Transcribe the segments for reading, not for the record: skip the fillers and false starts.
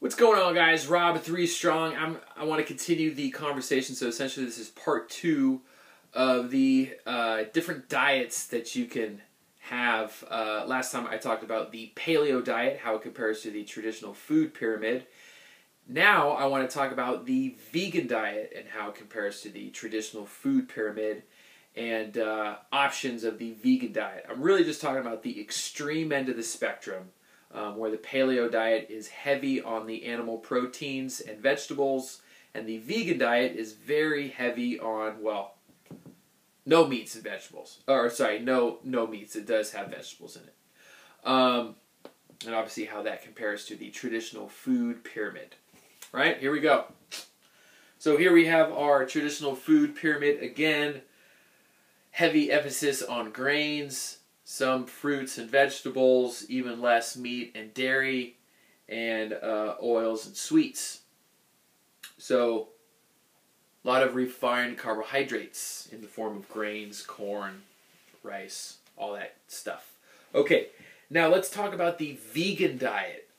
What's going on, guys? Rob, 3STRONG. I want to continue the conversation. So essentially this is part 2 of the different diets that you can have. Last time I talked about the paleo diet, how it compares to the traditional food pyramid. Now I want to talk about the vegan diet and how it compares to the traditional food pyramid and options of the vegan diet. I'm really just talking about the extreme end of the spectrum. Where the paleo diet is heavy on the animal proteins and vegetables, and the vegan diet is very heavy on, well, no meats and vegetables. Or, sorry, no meats. It does have vegetables in it. And obviously how that compares to the traditional food pyramid. Right, here we go. So here we have our traditional food pyramid. Again, heavy emphasis on grains, some fruits and vegetables, even less meat and dairy, and oils and sweets. So, a lot of refined carbohydrates in the form of grains, corn, rice, all that stuff. Okay, now let's talk about the vegan diet.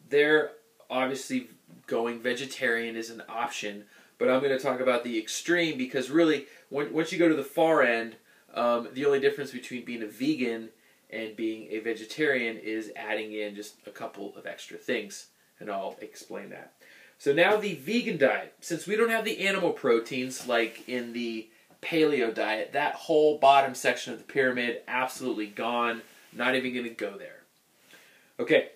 They're obviously going vegetarian is an option, but I'm going to talk about the extreme because really, once you go to the far end, the only difference between being a vegan and being a vegetarian is adding in just a couple of extra things, and I'll explain that. So now the vegan diet, since we don't have the animal proteins like in the paleo diet, that whole bottom section of the pyramid, absolutely gone, not even going to go there. Okay,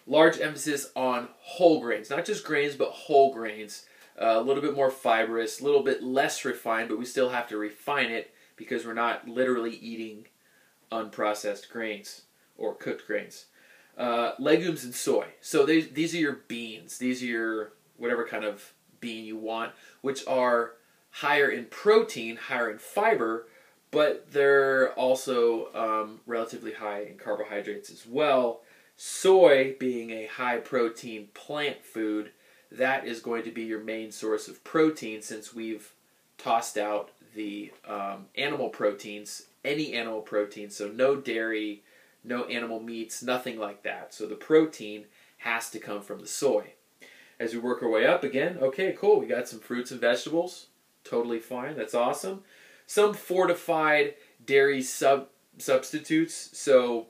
large emphasis on whole grains, not just grains, but whole grains. A little bit more fibrous, a little bit less refined, but we still have to refine it because we're not literally eating unprocessed grains or cooked grains. Legumes and soy. So these are your beans. These are your whatever kind of bean you want, which are higher in protein, higher in fiber, but they're also relatively high in carbohydrates as well. Soy being a high protein plant food, that is going to be your main source of protein since we've tossed out the animal proteins, any animal protein, so no dairy, no animal meats, nothing like that. So the protein has to come from the soy. As we work our way up again, okay, cool, we got some fruits and vegetables, totally fine, that's awesome. Some fortified dairy substitutes, so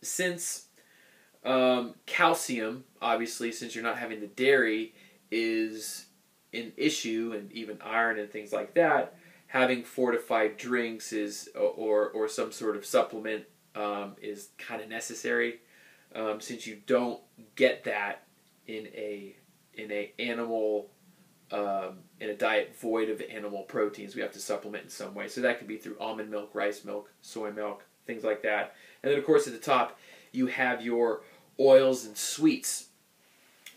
since calcium, obviously, since you're not having the dairy, is an issue, and even iron and things like that, having fortified drinks is or some sort of supplement is kind of necessary, since you don't get that in a diet void of animal proteins. We have to supplement in some way. So that could be through almond milk, rice milk, soy milk, things like that. And then of course at the top you have your oils and sweets.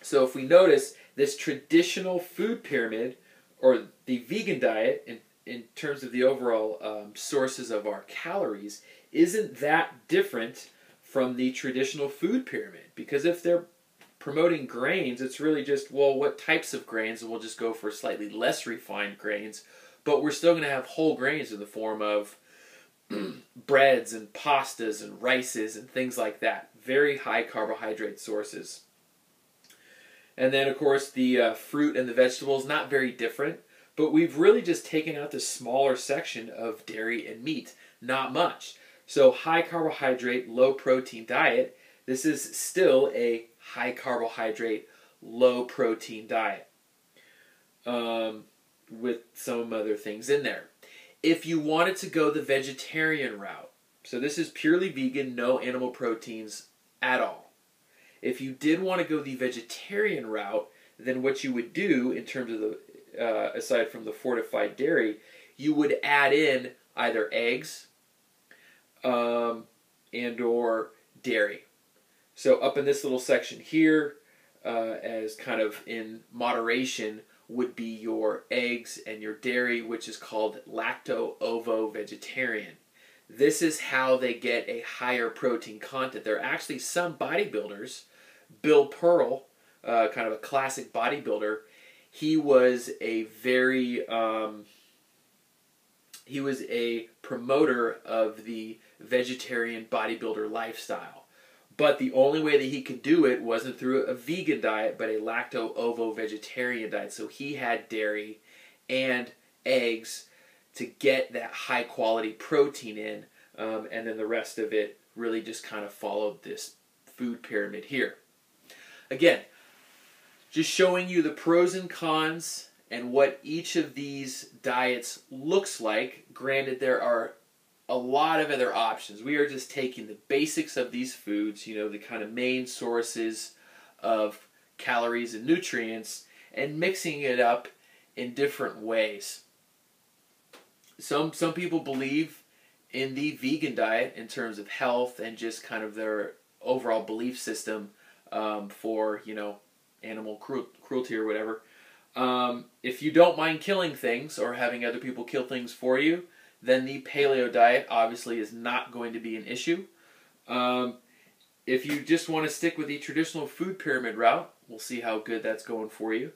So if we notice this traditional food pyramid, or the vegan diet, in terms of the overall sources of our calories, isn't that different from the traditional food pyramid. Because if they're promoting grains, it's really just, well, what types of grains? And we'll just go for slightly less refined grains, but we're still going to have whole grains in the form of breads and pastas and rices and things like that. Very high carbohydrate sources. And then, of course, the fruit and the vegetables, not very different, but we've really just taken out the smaller section of dairy and meat. Not much. So high carbohydrate, low protein diet, this is still a high carbohydrate, low protein diet with some other things in there. If you wanted to go the vegetarian route, so this is purely vegan, no animal proteins at all. If you did want to go the vegetarian route, then what you would do in terms of the, aside from the fortified dairy, you would add in either eggs and or dairy. So up in this little section here, as kind of in moderation, would be your eggs and your dairy, which is called lacto-ovo-vegetarian. This is how they get a higher protein content. There are actually some bodybuilders. Bill Pearl, kind of a classic bodybuilder, he was a very, he was a promoter of the vegetarian bodybuilder lifestyle. But the only way that he could do it wasn't through a vegan diet, but a lacto-ovo-vegetarian diet. So he had dairy and eggs to get that high-quality protein in, and then the rest of it really just kind of followed this food pyramid here. Again, just showing you the pros and cons and what each of these diets looks like. Granted, there are a lot of other options. We are just taking the basics of these foods, you know, the kind of main sources of calories and nutrients, and mixing it up in different ways. Some people believe in the vegan diet in terms of health and just kind of their overall belief system for, you know, animal cruelty or whatever. If you don't mind killing things or having other people kill things for you, then the paleo diet obviously is not going to be an issue. If you just want to stick with the traditional food pyramid route, we'll see how good that's going for you.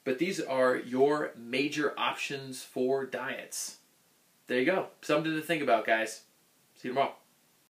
But these are your major options for diets. There you go. Something to think about, guys. See you tomorrow.